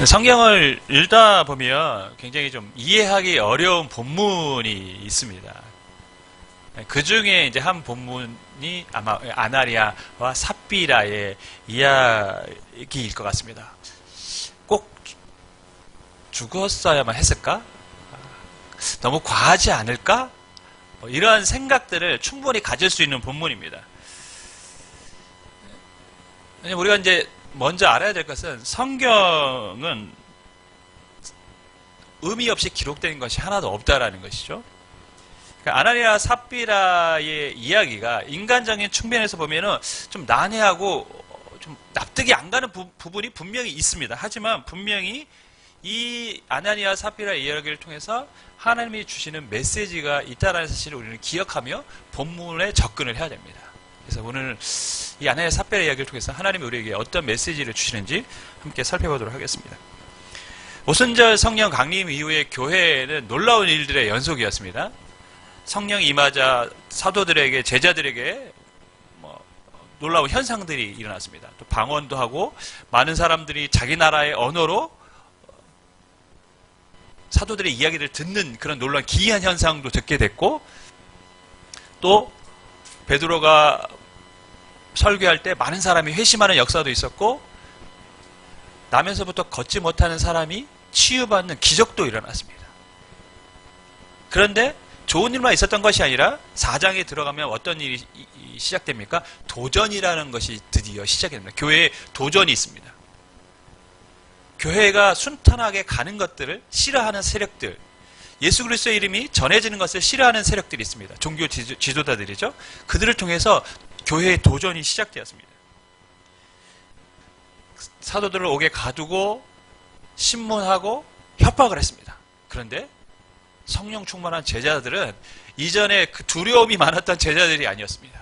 성경을 읽다 보면 굉장히 좀 이해하기 어려운 본문이 있습니다. 그 중에 이제 한 본문이 아마 아나리아와 삽비라의 이야기일 것 같습니다. 꼭 죽었어야만 했을까? 너무 과하지 않을까? 이러한 생각들을 충분히 가질 수 있는 본문입니다. 우리가 이제 먼저 알아야 될 것은 성경은 의미 없이 기록된 것이 하나도 없다라는 것이죠. 그러니까 아나니아 삽비라의 이야기가 인간적인 측면에서 보면은 좀 난해하고 좀 납득이 안 가는 부분이 분명히 있습니다. 하지만 분명히 이 아나니아 삽비라 이야기를 통해서 하나님이 주시는 메시지가 있다는 사실을 우리는 기억하며 본문에 접근을 해야 됩니다. 그래서 오늘 이 아나니아 삽비라 이야기를 통해서 하나님이 우리에게 어떤 메시지를 주시는지 함께 살펴보도록 하겠습니다. 오순절 성령 강림 이후의 교회는 놀라운 일들의 연속이었습니다. 성령이 임하자 사도들에게 제자들에게 놀라운 현상들이 일어났습니다. 또 방언도 하고 많은 사람들이 자기 나라의 언어로 사도들의 이야기를 듣는 그런 놀라운 기이한 현상도 듣게 됐고, 또 베드로가 설교할 때 많은 사람이 회심하는 역사도 있었고, 나면서부터 걷지 못하는 사람이 치유받는 기적도 일어났습니다. 그런데 좋은 일만 있었던 것이 아니라 4장에 들어가면 어떤 일이 시작됩니까? 도전이라는 것이 드디어 시작이 됩니다. 교회에 도전이 있습니다. 교회가 순탄하게 가는 것들을 싫어하는 세력들, 예수 그리스도의 이름이 전해지는 것을 싫어하는 세력들이 있습니다. 종교 지도자들이죠. 그들을 통해서 교회의 도전이 시작되었습니다. 사도들을 옥에 가두고 신문하고 협박을 했습니다. 그런데 성령 충만한 제자들은 이전에 그 두려움이 많았던 제자들이 아니었습니다.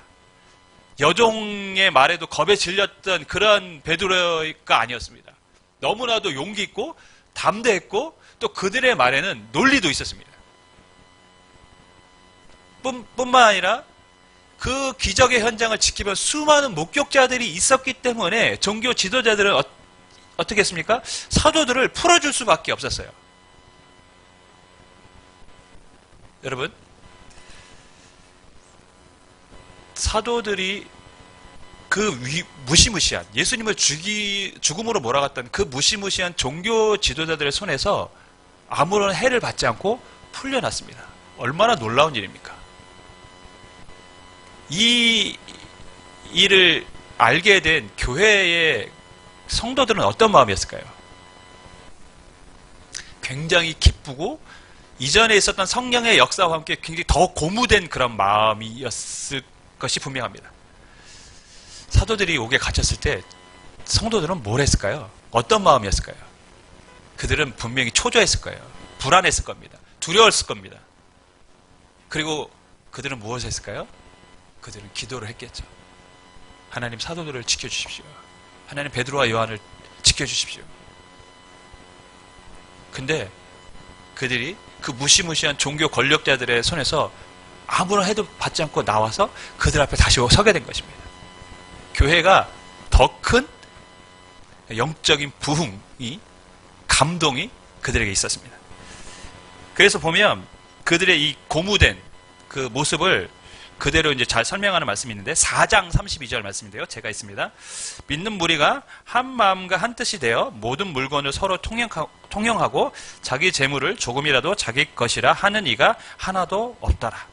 여종의 말에도 겁에 질렸던 그런 베드로가 아니었습니다. 너무나도 용기 있고 담대했고 또 그들의 말에는 논리도 있었습니다. 뿐만 아니라 그 기적의 현장을 지키면 수많은 목격자들이 있었기 때문에 종교 지도자들은 어떻게 했습니까? 사도들을 풀어줄 수밖에 없었어요. 여러분, 사도들이 그 무시무시한 예수님을 죽음으로 몰아갔던 그 무시무시한 종교 지도자들의 손에서 아무런 해를 받지 않고 풀려났습니다. 얼마나 놀라운 일입니까? 이 일을 알게 된 교회의 성도들은 어떤 마음이었을까요? 굉장히 기쁘고 이전에 있었던 성령의 역사와 함께 굉장히 더 고무된 그런 마음이었을 것이 분명합니다. 사도들이 옥에 갇혔을 때 성도들은 뭘 했을까요? 어떤 마음이었을까요? 그들은 분명히 초조했을 거예요. 불안했을 겁니다. 두려웠을 겁니다. 그리고 그들은 무엇을 했을까요? 그들은 기도를 했겠죠. 하나님 사도들을 지켜주십시오. 하나님 베드로와 요한을 지켜주십시오. 근데 그들이 그 무시무시한 종교 권력자들의 손에서 아무런 해도 받지 않고 나와서 그들 앞에 다시 서게 된 것입니다. 교회가 더 큰 영적인 부흥이, 감동이 그들에게 있었습니다. 그래서 보면 그들의 이 고무된 그 모습을 그대로 이제 잘 설명하는 말씀이 있는데 4장 32절 말씀인데요. 제가 있습니다. 믿는 무리가 한 마음과 한 뜻이 되어 모든 물건을 서로 통용하고 자기 재물을 조금이라도 자기 것이라 하는 이가 하나도 없더라.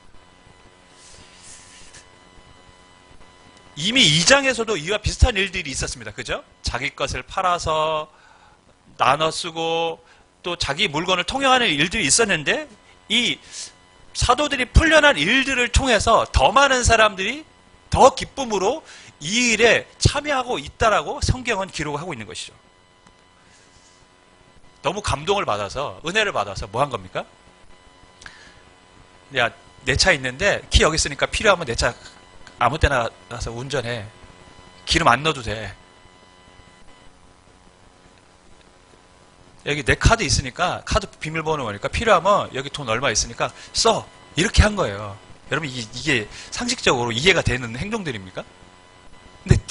이미 2장에서도 이와 비슷한 일들이 있었습니다. 그죠? 자기 것을 팔아서 나눠 쓰고 또 자기 물건을 통용하는 일들이 있었는데 이 사도들이 풀려난 일들을 통해서 더 많은 사람들이 더 기쁨으로 이 일에 참여하고 있다라고 성경은 기록하고 있는 것이죠. 너무 감동을 받아서 은혜를 받아서 뭐 한 겁니까? 야, 내 차 있는데 키 여기 있으니까 필요하면 내 차 아무 때나 가서 운전해. 기름 안 넣어도 돼. 여기 내 카드 있으니까 카드 비밀번호 오니까 필요하면 여기 돈 얼마 있으니까 써. 이렇게 한 거예요. 여러분 이게 상식적으로 이해가 되는 행동들입니까? 근데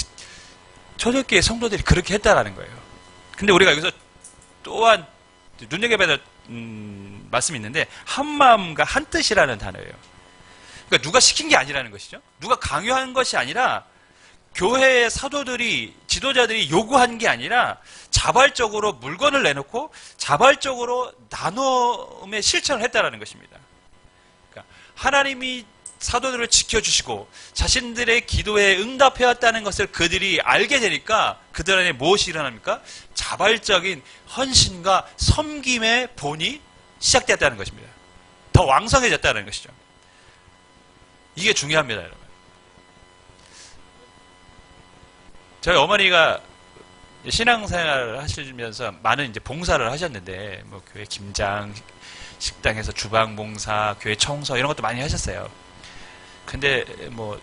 초대교회 성도들이 그렇게 했다라는 거예요. 근데 우리가 여기서 또한 눈여겨봐야 될 말씀이 있는데 한마음과 한뜻이라는 단어예요. 그러니까 누가 시킨 게 아니라는 것이죠. 누가 강요한 것이 아니라 교회의 사도들이 지도자들이 요구한 게 아니라 자발적으로 물건을 내놓고 자발적으로 나눔의 실천을 했다라는 것입니다. 그러니까 하나님이 사도들을 지켜주시고 자신들의 기도에 응답해왔다는 것을 그들이 알게 되니까 그들 안에 무엇이 일어납니까? 자발적인 헌신과 섬김의 본이 시작되었다는 것입니다. 더 왕성해졌다는 것이죠. 이게 중요합니다, 여러분. 저희 어머니가 신앙생활을 하시면서 많은 이제 봉사를 하셨는데, 뭐 교회 김장, 식당에서 주방 봉사, 교회 청소 이런 것도 많이 하셨어요. 근데 뭐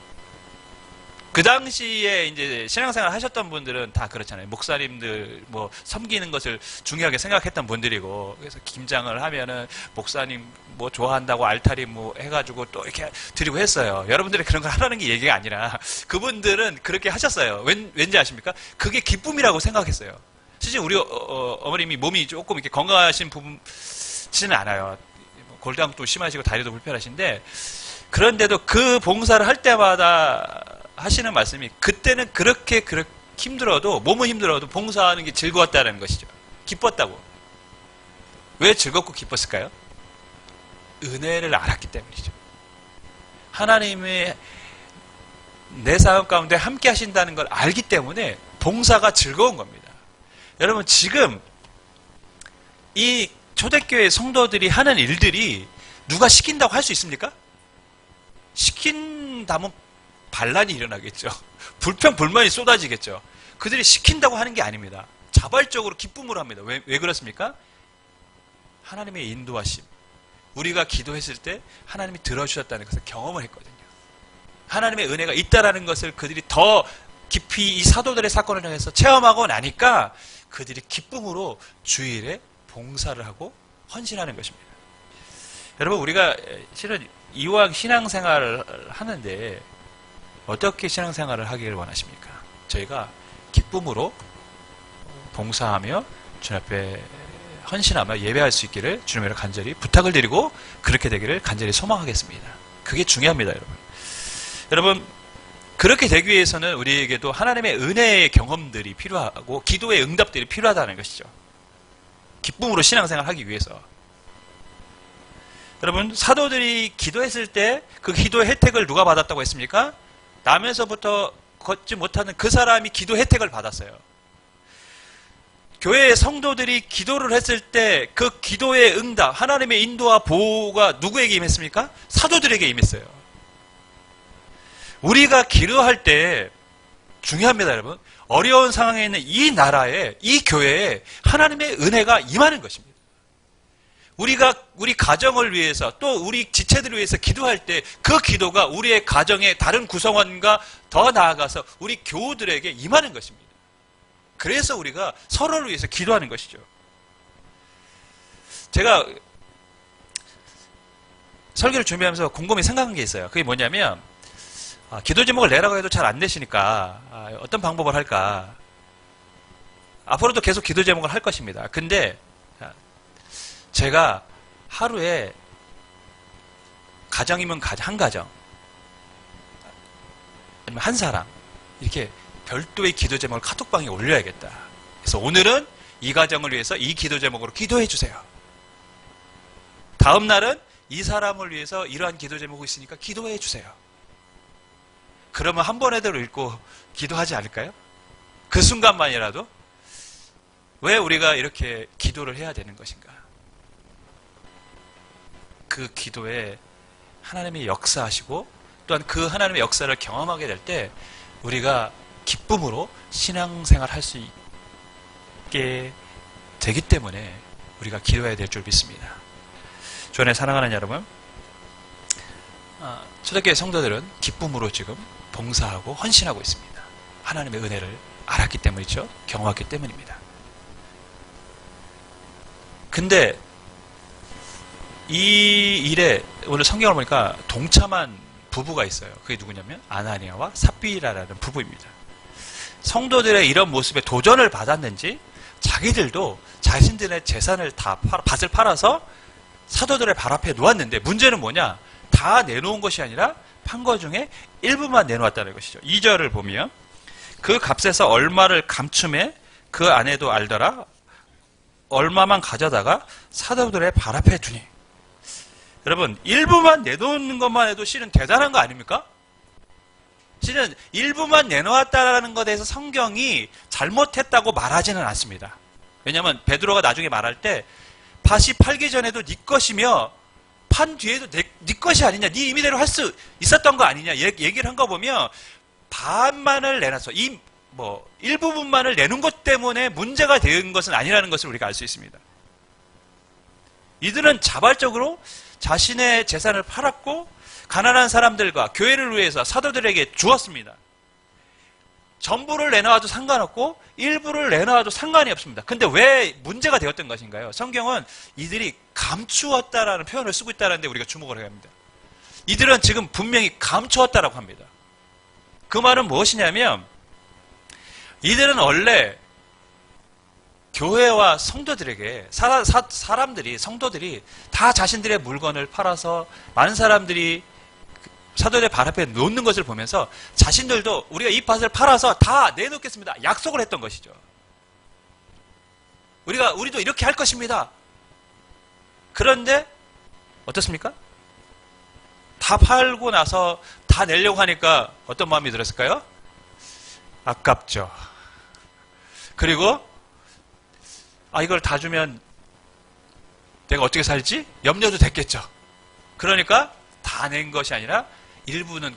그 당시에 이제 신앙생활 하셨던 분들은 다 그렇잖아요. 목사님들 뭐 섬기는 것을 중요하게 생각했던 분들이고, 그래서 김장을 하면은 목사님 뭐 좋아한다고 알타리 뭐 해가지고 또 이렇게 드리고 했어요. 여러분들이 그런 걸 하라는 게 얘기가 아니라 그분들은 그렇게 하셨어요. 왠지 아십니까? 그게 기쁨이라고 생각했어요. 실제 우리 어머님이 몸이 조금 이렇게 건강하신 부분지는 않아요. 골다공도 심하시고 다리도 불편하신데, 그런데도 그 봉사를 할 때마다 하시는 말씀이, 그때는 그렇게 힘들어도, 몸은 힘들어도 봉사하는 게 즐거웠다는 것이죠. 기뻤다고. 왜 즐겁고 기뻤을까요? 은혜를 알았기 때문이죠. 하나님의 내 삶 가운데 함께 하신다는 걸 알기 때문에 봉사가 즐거운 겁니다. 여러분, 지금 이 초대교회 성도들이 하는 일들이 누가 시킨다고 할 수 있습니까? 시킨다면 반란이 일어나겠죠. 불평, 불만이 쏟아지겠죠. 그들이 시킨다고 하는 게 아닙니다. 자발적으로 기쁨으로 합니다. 왜 그렇습니까? 하나님의 인도하심. 우리가 기도했을 때 하나님이 들어주셨다는 것을 경험을 했거든요. 하나님의 은혜가 있다라는 것을 그들이 더 깊이 이 사도들의 사건을 통해서 체험하고 나니까 그들이 기쁨으로 주일에 봉사를 하고 헌신하는 것입니다. 여러분, 우리가 실은 이왕 신앙생활을 하는데 어떻게 신앙생활을 하기를 원하십니까? 저희가 기쁨으로 봉사하며 주님 앞에 헌신하며 예배할 수 있기를 주님으로 간절히 부탁을 드리고 그렇게 되기를 간절히 소망하겠습니다. 그게 중요합니다, 여러분. 여러분, 그렇게 되기 위해서는 우리에게도 하나님의 은혜의 경험들이 필요하고 기도의 응답들이 필요하다는 것이죠. 기쁨으로 신앙생활을 하기 위해서. 여러분, 사도들이 기도했을 때 그 기도의 혜택을 누가 받았다고 했습니까? 남에서부터 걷지 못하는 그 사람이 기도 혜택을 받았어요. 교회의 성도들이 기도를 했을 때 그 기도의 응답, 하나님의 인도와 보호가 누구에게 임했습니까? 사도들에게 임했어요. 우리가 기도할 때 중요합니다, 여러분. 어려운 상황에 있는 이 나라에, 이 교회에 하나님의 은혜가 임하는 것입니다. 우리가 우리 가정을 위해서 또 우리 지체들을 위해서 기도할 때 그 기도가 우리의 가정의 다른 구성원과 더 나아가서 우리 교우들에게 임하는 것입니다. 그래서 우리가 서로를 위해서 기도하는 것이죠. 제가 설교를 준비하면서 곰곰이 생각한 게 있어요. 그게 뭐냐면, 기도 제목을 내라고 해도 잘 안 내시니까 어떤 방법을 할까. 앞으로도 계속 기도 제목을 할 것입니다. 근데 제가 하루에 가정이면 한 가정, 아니면 한 사람, 이렇게 별도의 기도 제목을 카톡방에 올려야겠다. 그래서 오늘은 이 가정을 위해서 이 기도 제목으로 기도해 주세요. 다음 날은 이 사람을 위해서 이러한 기도 제목이 있으니까 기도해 주세요. 그러면 한 번에도 읽고 기도하지 않을까요? 그 순간만이라도. 왜 우리가 이렇게 기도를 해야 되는 것인가? 그 기도에 하나님이 역사하시고 또한 그 하나님의 역사를 경험하게 될 때 우리가 기쁨으로 신앙생활 할 수 있게 되기 때문에 우리가 기도해야 될 줄 믿습니다. 주 안에 사랑하는 여러분, 초대교회 성도들은 기쁨으로 지금 봉사하고 헌신하고 있습니다. 하나님의 은혜를 알았기 때문이죠. 경험했기 때문입니다. 근데 이 일에 오늘 성경을 보니까 동참한 부부가 있어요. 그게 누구냐면 아나니아와 삽비라라는 부부입니다. 성도들의 이런 모습에 도전을 받았는지 자기들도 자신들의 재산을 다 밭을 팔아서 사도들의 발 앞에 놓았는데 문제는 뭐냐? 다 내놓은 것이 아니라 판 것 중에 일부만 내놓았다는 것이죠. 2절을 보면 그 값에서 얼마를 감춤해 그 아내도 알더라. 얼마만 가져다가 사도들의 발 앞에 두니. 여러분, 일부만 내놓는 것만 해도 실은 대단한 거 아닙니까? 실은 일부만 내놓았다는 것에 대해서 성경이 잘못했다고 말하지는 않습니다. 왜냐하면 베드로가 나중에 말할 때 밭이 팔기 전에도 네 것이며 판 뒤에도 네 것이 아니냐, 네 임의대로 할 수 있었던 거 아니냐 얘기를 한 거 보면 반만을 내놨어. 일부분만을 내놓은 것 때문에 문제가 된 것은 아니라는 것을 우리가 알 수 있습니다. 이들은 자발적으로 자신의 재산을 팔았고 가난한 사람들과 교회를 위해서 사도들에게 주었습니다. 전부를 내놔도 상관없고 일부를 내놔도 상관이 없습니다. 근데 왜 문제가 되었던 것인가요? 성경은 이들이 감추었다라는 표현을 쓰고 있다는 데 우리가 주목을 해야 합니다. 이들은 지금 분명히 감추었다라고 합니다. 그 말은 무엇이냐면 이들은 원래 교회와 성도들에게 성도들이 다 자신들의 물건을 팔아서 많은 사람들이 사도들의 발 앞에 놓는 것을 보면서 자신들도 우리가 이 밭을 팔아서 다 내놓겠습니다. 약속을 했던 것이죠. 우리도 이렇게 할 것입니다. 그런데 어떻습니까? 다 팔고 나서 다 내려고 하니까 어떤 마음이 들었을까요? 아깝죠. 그리고 이걸 다 주면 내가 어떻게 살지? 염려도 됐겠죠. 그러니까 다 낸 것이 아니라 일부는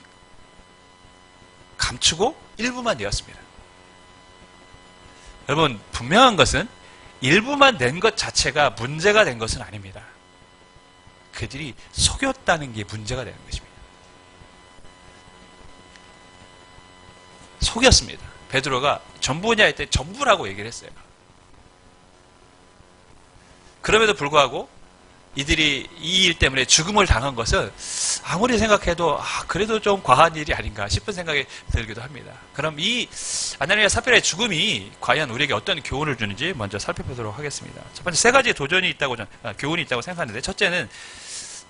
감추고 일부만 내었습니다. 여러분, 분명한 것은 일부만 낸 것 자체가 문제가 된 것은 아닙니다. 그들이 속였다는 게 문제가 되는 것입니다. 속였습니다. 베드로가 전부냐 할 때 전부라고 얘기를 했어요. 그럼에도 불구하고 이들이 이 일 때문에 죽음을 당한 것은 아무리 생각해도 그래도 좀 과한 일이 아닌가 싶은 생각이 들기도 합니다. 그럼 이 아나니아 삽비라의 죽음이 과연 우리에게 어떤 교훈을 주는지 먼저 살펴보도록 하겠습니다. 첫 번째 세 가지 교훈이 있다고 생각하는데, 첫째는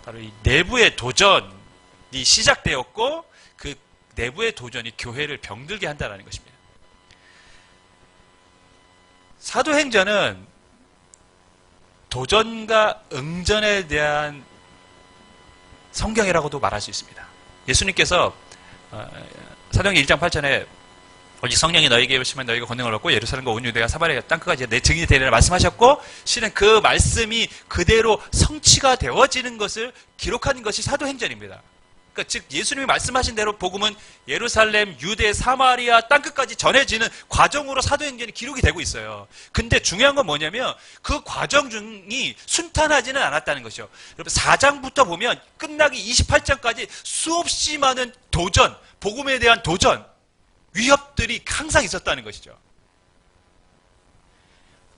바로 이 내부의 도전이 시작되었고 그 내부의 도전이 교회를 병들게 한다는 것입니다. 사도행전은 도전과 응전에 대한 성경이라고도 말할 수 있습니다. 예수님께서 사도행전 1장 8절에 오직 성령이 너에게 오시면 너희가 권능을 얻고 예루살렘과 온 유대와 사마리아 땅끝까지 내 증인이 되리라 말씀하셨고, 실은 그 말씀이 그대로 성취가 되어지는 것을 기록한 것이 사도행전입니다. 그러니까 즉 예수님이 말씀하신 대로 복음은 예루살렘, 유대, 사마리아 땅끝까지 전해지는 과정으로 사도행전이 기록이 되고 있어요. 근데 중요한 건 뭐냐면 그 과정 중이 순탄하지는 않았다는 것이죠. 여러분 4장부터 보면 끝나기 28장까지 수없이 많은 도전, 복음에 대한 도전, 위협들이 항상 있었다는 것이죠.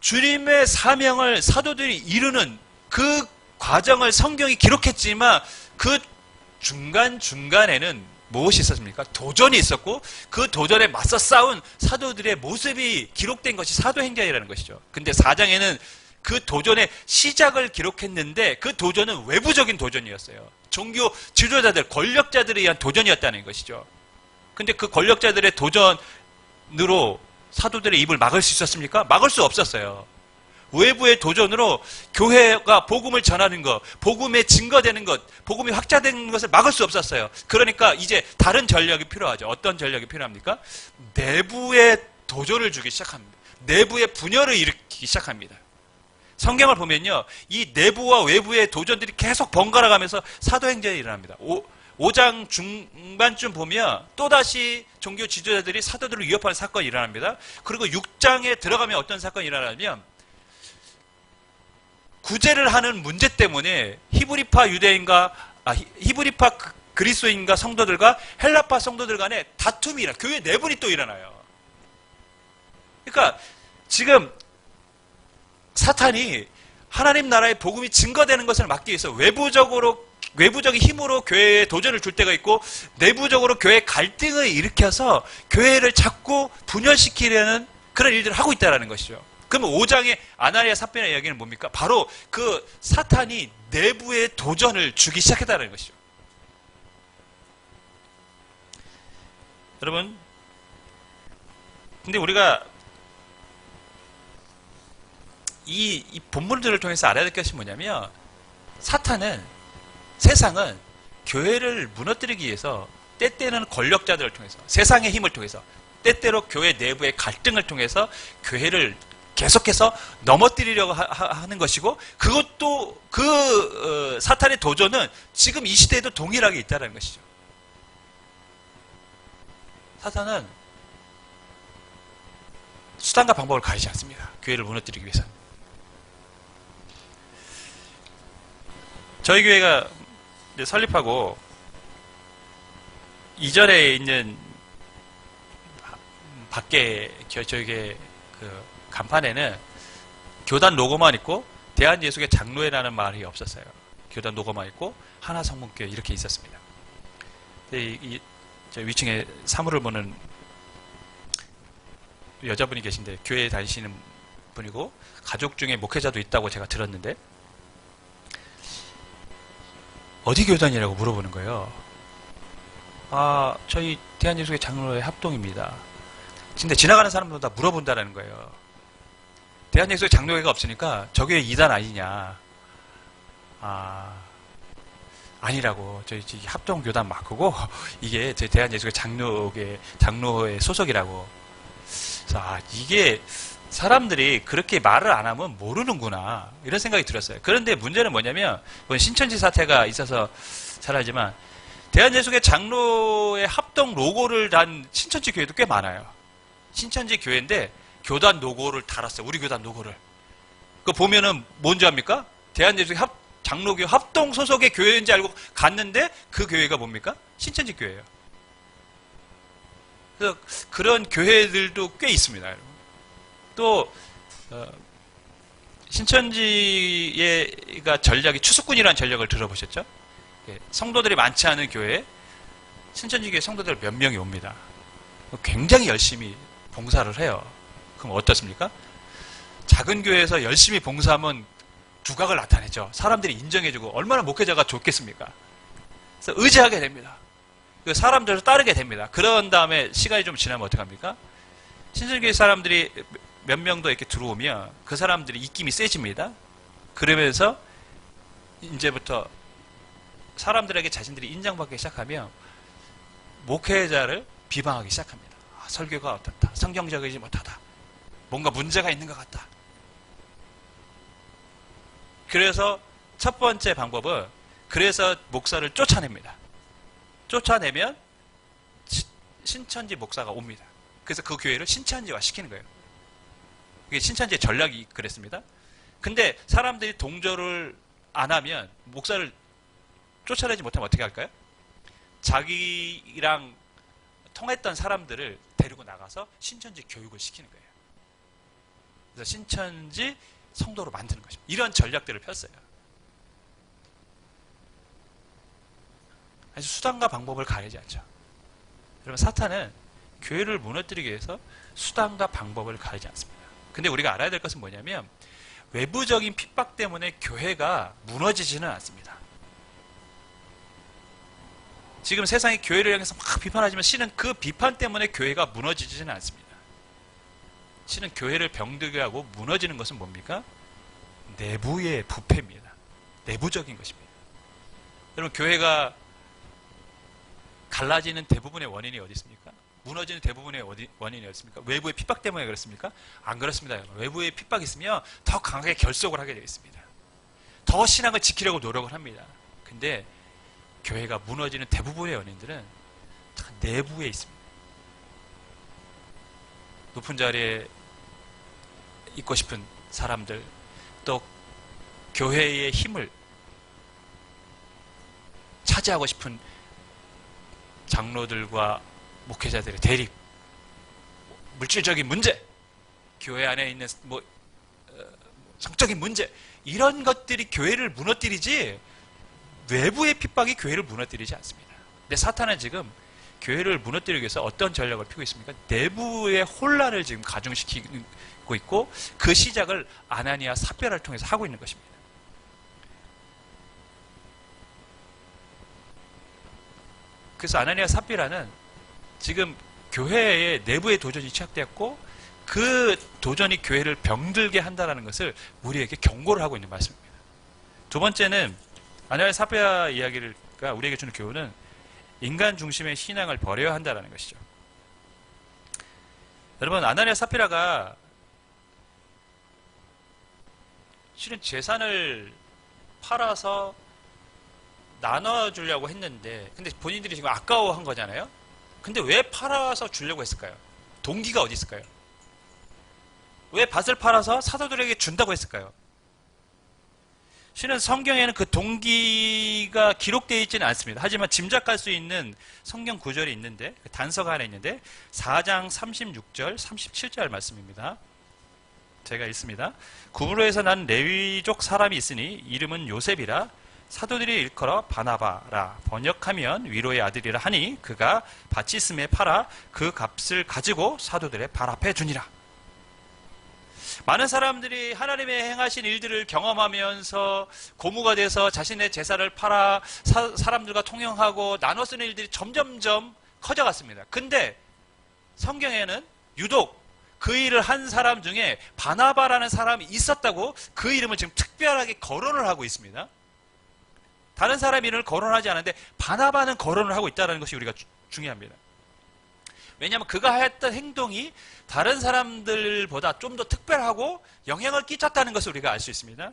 주님의 사명을 사도들이 이루는 그 과정을 성경이 기록했지만 그 중간중간에는 무엇이 있었습니까? 도전이 있었고 그 도전에 맞서 싸운 사도들의 모습이 기록된 것이 사도행전이라는 것이죠. 근데 4장에는 그 도전의 시작을 기록했는데 그 도전은 외부적인 도전이었어요. 종교 지도자들, 권력자들에 의한 도전이었다는 것이죠. 근데 그 권력자들의 도전으로 사도들의 입을 막을 수 있었습니까? 막을 수 없었어요. 외부의 도전으로 교회가 복음을 전하는 것, 복음에 증거되는 것, 복음이 확장되는 것을 막을 수 없었어요. 그러니까 이제 다른 전략이 필요하죠. 어떤 전략이 필요합니까? 내부의 도전을 주기 시작합니다. 내부의 분열을 일으키기 시작합니다. 성경을 보면요, 이 내부와 외부의 도전들이 계속 번갈아 가면서 사도행전이 일어납니다. 5장 중반쯤 보면 또다시 종교 지도자들이 사도들을 위협하는 사건이 일어납니다. 그리고 6장에 들어가면 어떤 사건이 일어나냐면 구제를 하는 문제 때문에 히브리파 그리스도인과 성도들과 헬라파 성도들 간에 다툼이 일어나요. 교회 내분이 또 일어나요. 그러니까 지금 사탄이 하나님 나라의 복음이 증거되는 것을 막기 위해서 외부적인 힘으로 교회에 도전을 줄 때가 있고 내부적으로 교회 갈등을 일으켜서 교회를 자꾸 분열시키려는 그런 일들을 하고 있다는 것이죠. 그럼 5장의 아나니아 삽비라 이야기는 뭡니까? 바로 그 사탄이 내부의 도전을 주기 시작했다는 것이죠. 여러분, 근데 우리가 이 본문들을 통해서 알아야 될 것이 뭐냐면, 세상은 교회를 무너뜨리기 위해서 때때는 권력자들을 통해서, 세상의 힘을 통해서, 때때로 교회 내부의 갈등을 통해서 교회를 계속해서 넘어뜨리려고 하는 것이고, 그것도 사탄의 도전은 지금 이 시대에도 동일하게 있다는 것이죠. 사탄은 수단과 방법을 가리지 않습니다. 교회를 무너뜨리기 위해서. 저희 교회가 이제 설립하고 이전에 있는 밖에 저희 교회 그 간판에는 교단 로고만 있고 대한예수교 장로회라는 말이 없었어요. 교단 로고만 있고 하나성문교회 이렇게 있었습니다. 저 위층에 사물을 보는 여자분이 계신데 교회에 다니시는 분이고 가족 중에 목회자도 있다고 제가 들었는데 어디 교단이라고 물어보는 거예요. 아, 저희 대한예수교 장로회 합동입니다. 근데 지나가는 사람들도 다 물어본다라는 거예요. 대한예수교 장로회가 없으니까 저게 2단 아니냐. 아니라고. 저희 합동교단 맞고 이게 제 대한예수교 장로회 소속이라고. 이게 사람들이 그렇게 말을 안 하면 모르는구나. 이런 생각이 들었어요. 그런데 문제는 뭐냐면, 그건 신천지 사태가 있어서 잘 알지만, 대한예수교 장로의 합동 로고를 단 신천지 교회도 꽤 많아요. 신천지 교회인데, 교단 로고를 달았어요. 우리 교단 로고를. 그거 보면은 뭔지 압니까? 대한예수교 장로교 합동 소속의 교회인지 알고 갔는데, 그 교회가 뭡니까? 신천지 교회예요. 그래서 그런 교회들도 꽤 있습니다, 여러분. 또 신천지가 전략이 추수꾼이라는 전략을 들어보셨죠? 성도들이 많지 않은 교회에 신천지 교회 성도들 몇 명이 옵니다. 굉장히 열심히 봉사를 해요. 그럼 어떻습니까? 작은 교회에서 열심히 봉사하면 두각을 나타내죠. 사람들이 인정해주고 얼마나 목회자가 좋겠습니까? 그래서 의지하게 됩니다. 사람들을 따르게 됩니다. 그런 다음에 시간이 좀 지나면 어떡합니까? 신천지교회 사람들이 몇 명도 이렇게 들어오면 그 사람들이 입김이 세집니다. 그러면서 이제부터 사람들에게 자신들이 인정받기 시작하면 목회자를 비방하기 시작합니다. 설교가 어떻다. 성경적이지 못하다. 뭔가 문제가 있는 것 같다. 그래서 첫 번째 방법은 그래서 목사를 쫓아냅니다. 쫓아내면 신천지 목사가 옵니다. 그래서 그 교회를 신천지화 시키는 거예요. 그게 신천지의 전략이 그랬습니다. 근데 사람들이 동조를 안 하면 목사를 쫓아내지 못하면 어떻게 할까요? 자기랑 통했던 사람들을 데리고 나가서 신천지 교육을 시키는 거예요. 그래서 신천지 성도로 만드는 것입니다. 이런 전략들을 폈어요. 아주 수단과 방법을 가리지 않죠. 여러분, 사탄은 교회를 무너뜨리기 위해서 수단과 방법을 가리지 않습니다. 근데 우리가 알아야 될 것은 뭐냐면 외부적인 핍박 때문에 교회가 무너지지는 않습니다. 지금 세상이 교회를 향해서 막 비판하지만 실은 그 비판 때문에 교회가 무너지지는 않습니다. 실은 교회를 병들게 하고 무너지는 것은 뭡니까? 내부의 부패입니다. 내부적인 것입니다. 여러분, 교회가 갈라지는 대부분의 원인이 어디 있습니까? 무너지는 대부분의 원인이 어디 있습니까? 외부의 핍박 때문에 그렇습니까? 안 그렇습니다. 여러분. 외부의 핍박이 있으면 더 강하게 결속을 하게 되어 있습니다. 더 신앙을 지키려고 노력을 합니다. 근데 교회가 무너지는 대부분의 원인들은 다 내부에 있습니다. 높은 자리에 있고 싶은 사람들, 또 교회의 힘을 차지하고 싶은 장로들과 목회자들의 대립, 물질적인 문제, 교회 안에 있는 성적인 문제, 이런 것들이 교회를 무너뜨리지 외부의 핍박이 교회를 무너뜨리지 않습니다. 근데 사탄은 지금 교회를 무너뜨리기 위해서 어떤 전략을 펴고 있습니까? 내부의 혼란을 지금 가중시키고 있고 그 시작을 아나니아 삽비라를 통해서 하고 있는 것입니다. 그래서 아나니아 삽비라는 지금 교회의 내부의 도전이 시작되었고 그 도전이 교회를 병들게 한다는 것을 우리에게 경고를 하고 있는 말씀입니다. 두 번째는 아나니아 삽비라 이야기가 우리에게 주는 교훈은 인간 중심의 신앙을 버려야 한다는 것이죠. 여러분, 아나니아 삽비라가 실은 재산을 팔아서 나눠주려고 했는데 근데 본인들이 지금 아까워한 거잖아요. 근데 왜 팔아서 주려고 했을까요? 동기가 어디 있을까요? 왜 밭을 팔아서 사도들에게 준다고 했을까요? 실은 성경에는 그 동기가 기록되어 있지는 않습니다. 하지만 짐작할 수 있는 성경 구절이 있는데 단서가 하나 있는데 4장 36절 37절 말씀입니다. 제가 읽습니다. 구브로에서 난 레위족 사람이 있으니 이름은 요셉이라 사도들이 일컬어 바나바라 번역하면 위로의 아들이라 하니 그가 밭이 있음에 팔아 그 값을 가지고 사도들의 발 앞에 주니라. 많은 사람들이 하나님의 행하신 일들을 경험하면서 고무가 돼서 자신의 재산을 팔아 사람들과 통용하고 나눠 쓰는 일들이 점점점 커져갔습니다. 근데 성경에는 유독 그 일을 한 사람 중에 바나바라는 사람이 있었다고 그 이름을 지금 특별하게 거론을 하고 있습니다. 다른 사람 이름을 거론하지 않는데 바나바는 거론을 하고 있다는 것이 우리가 중요합니다. 왜냐하면 그가 했던 행동이 다른 사람들보다 좀 더 특별하고 영향을 끼쳤다는 것을 우리가 알 수 있습니다.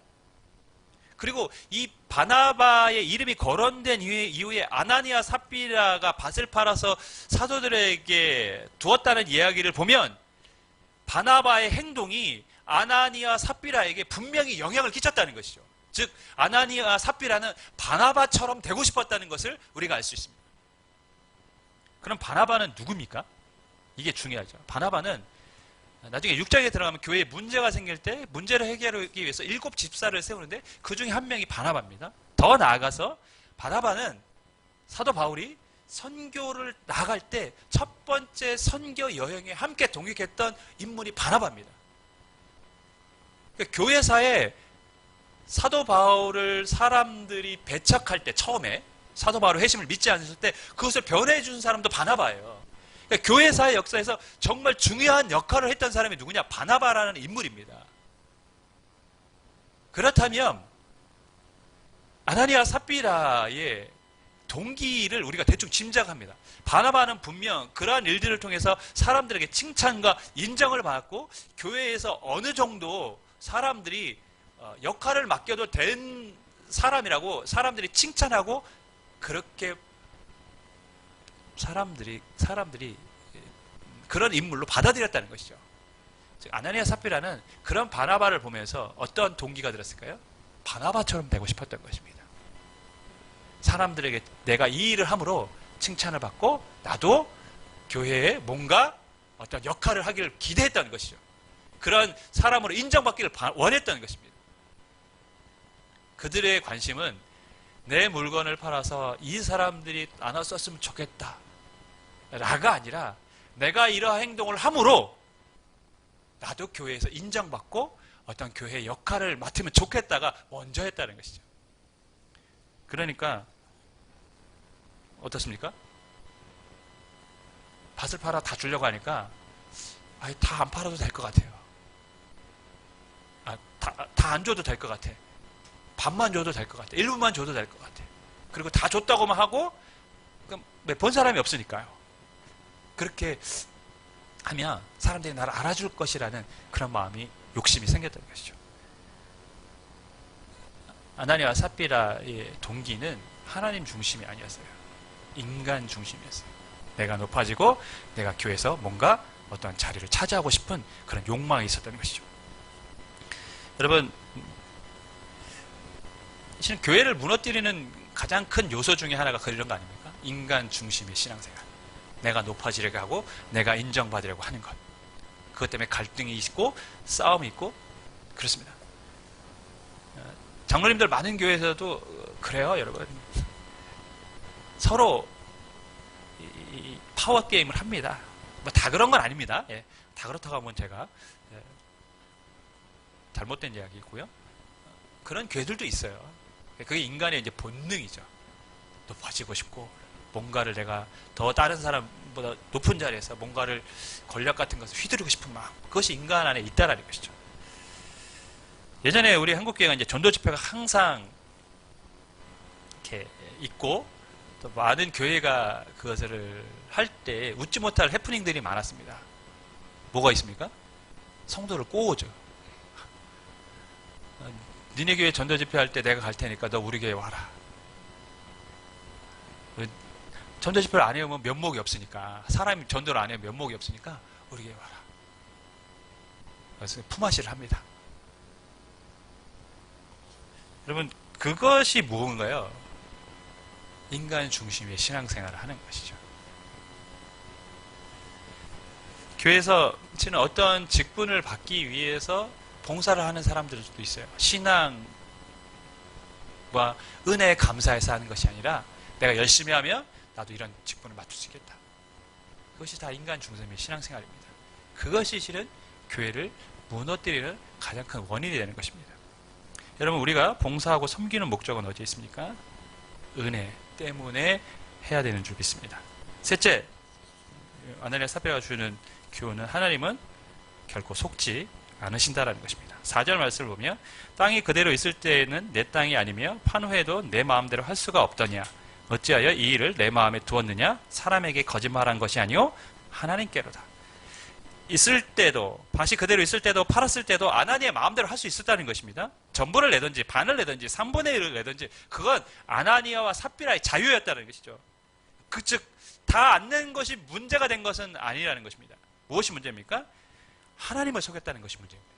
그리고 이 바나바의 이름이 거론된 이후에 아나니아 삽비라가 밭을 팔아서 사도들에게 두었다는 이야기를 보면 바나바의 행동이 아나니아 삽비라에게 분명히 영향을 끼쳤다는 것이죠. 즉 아나니아 삽비라는 바나바처럼 되고 싶었다는 것을 우리가 알 수 있습니다. 그럼 바나바는 누굽니까? 이게 중요하죠. 바나바는 나중에 6장에 들어가면 교회에 문제가 생길 때 문제를 해결하기 위해서 7 집사를 세우는데 그 중에 한 명이 바나바입니다. 더 나아가서 바나바는 사도 바울이 선교를 나갈 때 첫 번째 선교 여행에 함께 동행했던 인물이 바나바입니다. 그러니까 교회사에 사도 바울을 사람들이 배척할 때 처음에 사도 바울의 회심을 믿지 않았을 때 그것을 변해준 사람도 바나바예요. 그러니까 교회사의 역사에서 정말 중요한 역할을 했던 사람이 누구냐? 바나바라는 인물입니다. 그렇다면 아나니아 삽비라의 동기를 우리가 대충 짐작합니다. 바나바는 분명 그러한 일들을 통해서 사람들에게 칭찬과 인정을 받았고 교회에서 어느 정도 사람들이 역할을 맡겨도 된 사람이라고 사람들이 칭찬하고 그렇게 사람들이 그런 인물로 받아들였다는 것이죠. 즉 아나니아 삽비라는 그런 바나바를 보면서 어떤 동기가 들었을까요? 바나바처럼 되고 싶었던 것입니다. 사람들에게 내가 이 일을 함으로 칭찬을 받고 나도 교회에 뭔가 어떤 역할을 하기를 기대했다는 것이죠. 그런 사람으로 인정받기를 원했다는 것입니다. 그들의 관심은 내 물건을 팔아서 이 사람들이 나눠 썼으면 좋겠다 라가 아니라 내가 이러한 행동을 함으로 나도 교회에서 인정받고 어떤 교회의 역할을 맡으면 좋겠다가 먼저 했다는 것이죠. 그러니까 어떻습니까? 밭을 팔아 다 주려고 하니까 다 안 팔아도 될 것 같아요. 다 안 줘도 될 것 같아. 반만 줘도 될 것 같아. 일부만 줘도 될 것 같아. 그리고 다 줬다고만 하고 본 사람이 없으니까요. 그렇게 하면 사람들이 나를 알아줄 것이라는 그런 마음이 욕심이 생겼던 것이죠. 아나니아와 삽비라의 동기는 하나님 중심이 아니었어요. 인간 중심이었어요. 내가 높아지고 내가 교회에서 뭔가 어떤 자리를 차지하고 싶은 그런 욕망이 있었던 것이죠. 여러분, 실은 교회를 무너뜨리는 가장 큰 요소 중에 하나가 그런 거 아닙니까? 인간 중심의 신앙생활. 내가 높아지려고 하고 내가 인정받으려고 하는 것. 그것 때문에 갈등이 있고 싸움이 있고 그렇습니다. 장로님들 많은 교회에서도 그래요, 여러분. 서로 파워 게임을 합니다. 뭐 다 그런 건 아닙니다. 예, 다 그렇다고 하면 제가 잘못된 이야기고요. 그런 교회들도 있어요. 그게 인간의 이제 본능이죠. 높아지고 싶고 뭔가를 내가 더 다른 사람보다 높은 자리에서 뭔가를 권력 같은 것을 휘두르고 싶은 마음, 그것이 인간 안에 있다라는 것이죠. 예전에 우리 한국교회가 이제 전도 집회가 항상 이렇게 있고 또 많은 교회가 그것을 할 때 웃지 못할 해프닝들이 많았습니다. 뭐가 있습니까? 성도를 꼬우죠. 니네 교회 전도 집회 할 때 내가 갈 테니까 너 우리 교회 와라. 전도 집회를 안 해오면 면목이 없으니까, 사람이 전도를 안 해오면 면목이 없으니까 우리 교회 와라. 그래서 품앗이를 합니다. 여러분, 그것이 무언가요? 인간 중심의 신앙생활을 하는 것이죠. 교회에서 치는 어떤 직분을 받기 위해서 봉사를 하는 사람들도 있어요. 신앙과 은혜에 감사해서 하는 것이 아니라 내가 열심히 하면 나도 이런 직분을 맡을 수 있겠다. 그것이 다 인간 중심의 신앙생활입니다. 그것이 실은 교회를 무너뜨리는 가장 큰 원인이 되는 것입니다. 여러분, 우리가 봉사하고 섬기는 목적은 어디에 있습니까? 은혜 때문에 해야 되는 줄 믿습니다. 셋째, 아나니아 삽비라가 주는 교훈은 하나님은 결코 속지 않으신다라는 것입니다. 4절 말씀을 보면 땅이 그대로 있을 때에는 내 땅이 아니며 판 후에도 내 마음대로 할 수가 없더냐. 어찌하여 이 일을 내 마음에 두었느냐. 사람에게 거짓말한 것이 아니요 하나님께로다. 있을 때도, 밭이 그대로 있을 때도, 팔았을 때도 아나니아의 마음대로 할 수 있었다는 것입니다. 전부를 내든지 반을 내든지 3분의 1을 내든지 그건 아나니아와 삽비라의 자유였다는 것이죠. 즉 다 안 낸 것이 문제가 된 것은 아니라는 것입니다. 무엇이 문제입니까? 하나님을 속였다는 것이 문제입니다.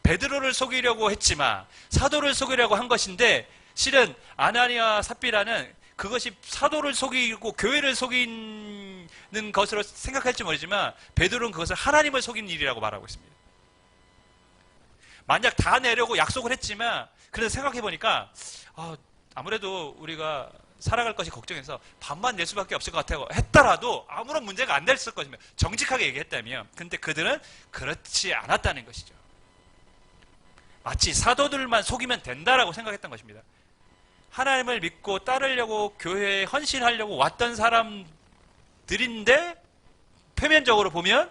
베드로를 속이려고 했지만 사도를 속이려고 한 것인데, 실은 아나니아와 삽비라는 그것이 사도를 속이고 교회를 속이는 것으로 생각할지 모르지만 베드로는 그것을 하나님을 속인 일이라고 말하고 있습니다. 만약 다 내려고 약속을 했지만, 그래서 생각해 보니까 아무래도 우리가 살아갈 것이 걱정해서 반만 낼 수밖에 없을 것 같다고 했더라도 아무런 문제가 안 됐을 것입니다. 정직하게 얘기했다면. 근데 그들은 그렇지 않았다는 것이죠. 마치 사도들만 속이면 된다라고 생각했던 것입니다. 하나님을 믿고 따르려고 교회에 헌신하려고 왔던 사람들인데, 표면적으로 보면,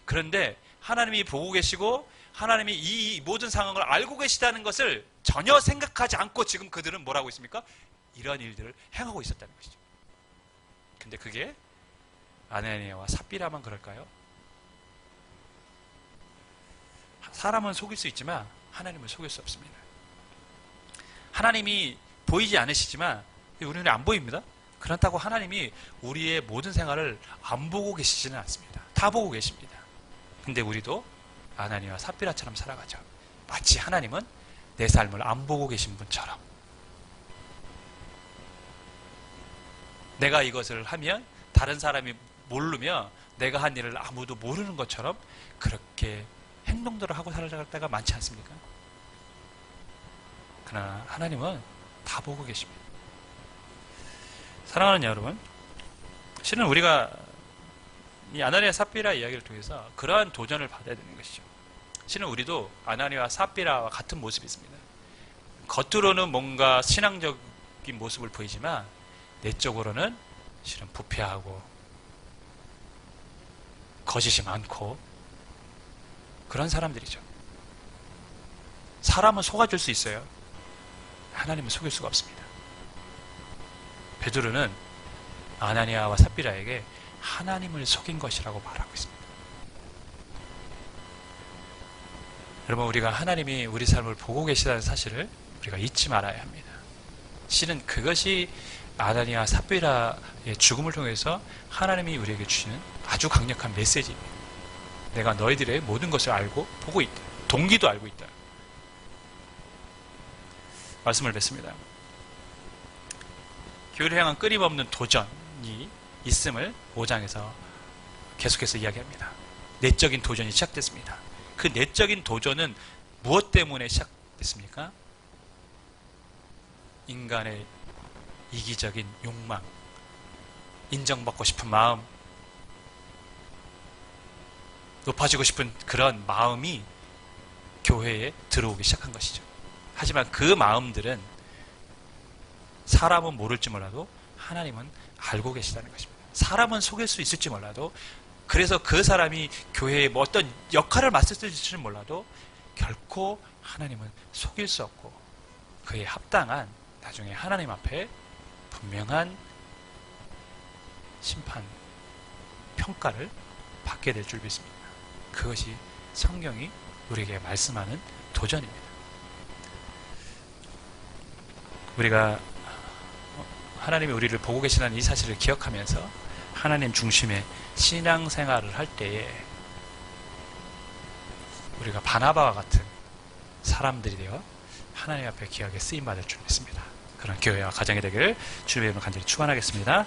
그런데 하나님이 보고 계시고 하나님이 이 모든 상황을 알고 계시다는 것을 전혀 생각하지 않고 지금 그들은 뭘 하고 있습니까? 이런 일들을 행하고 있었다는 것이죠. 근데 그게 아나니아와 삽비라만 그럴까요? 사람은 속일 수 있지만 하나님을 속일 수 없습니다. 하나님이 보이지 않으시지만 우리는 안 보입니다. 그렇다고 하나님이 우리의 모든 생활을 안 보고 계시지는 않습니다. 다 보고 계십니다. 근데 우리도 아나니아와 삽비라처럼 살아가죠. 마치 하나님은 내 삶을 안 보고 계신 분처럼. 내가 이것을 하면 다른 사람이 모르면 내가 한 일을 아무도 모르는 것처럼 그렇게 행동들을 하고 살아갈 때가 많지 않습니까? 그러나 하나님은 다 보고 계십니다. 사랑하는 여러분, 실은 우리가 이 아나니아 삽비라 이야기를 통해서 그러한 도전을 받아야 되는 것이죠. 실은 우리도 아나니아와 삽비라와 같은 모습이 있습니다. 겉으로는 뭔가 신앙적인 모습을 보이지만 내적으로는 실은 부패하고 거짓이 많고 그런 사람들이죠. 사람은 속아줄 수 있어요. 하나님은 속일 수가 없습니다. 베드로는 아나니아와 삽비라에게 하나님을 속인 것이라고 말하고 있습니다. 여러분, 우리가 하나님이 우리 삶을 보고 계시다는 사실을 우리가 잊지 말아야 합니다. 실은 그것이 아나니아 삽비라의 죽음을 통해서 하나님이 우리에게 주시는 아주 강력한 메시지입니다. 내가 너희들의 모든 것을 알고 보고 있다. 동기도 알고 있다. 말씀을 뵙습니다. 교회를 향한 끊임없는 도전이 있음을 5장에서 계속해서 이야기합니다. 내적인 도전이 시작됐습니다. 그 내적인 도전은 무엇 때문에 시작됐습니까? 인간의 이기적인 욕망, 인정받고 싶은 마음, 높아지고 싶은 그런 마음이 교회에 들어오기 시작한 것이죠. 하지만 그 마음들은 사람은 모를지 몰라도 하나님은 알고 계시다는 것입니다. 사람은 속일 수 있을지 몰라도, 그래서 그 사람이 교회에 뭐 어떤 역할을 맡을지는 몰라도 결코 하나님은 속일 수 없고 그에 합당한 나중에 하나님 앞에 분명한 심판, 평가를 받게 될 줄 믿습니다. 그것이 성경이 우리에게 말씀하는 도전입니다. 우리가 하나님이 우리를 보고 계시다는 이 사실을 기억하면서 하나님 중심의 신앙생활을 할 때에 우리가 바나바와 같은 사람들이 되어 하나님 앞에 귀하게 쓰임받을 줄 믿습니다. 그런 교회와 가정이 되기를 주님의 이름으로 간절히 축원하겠습니다.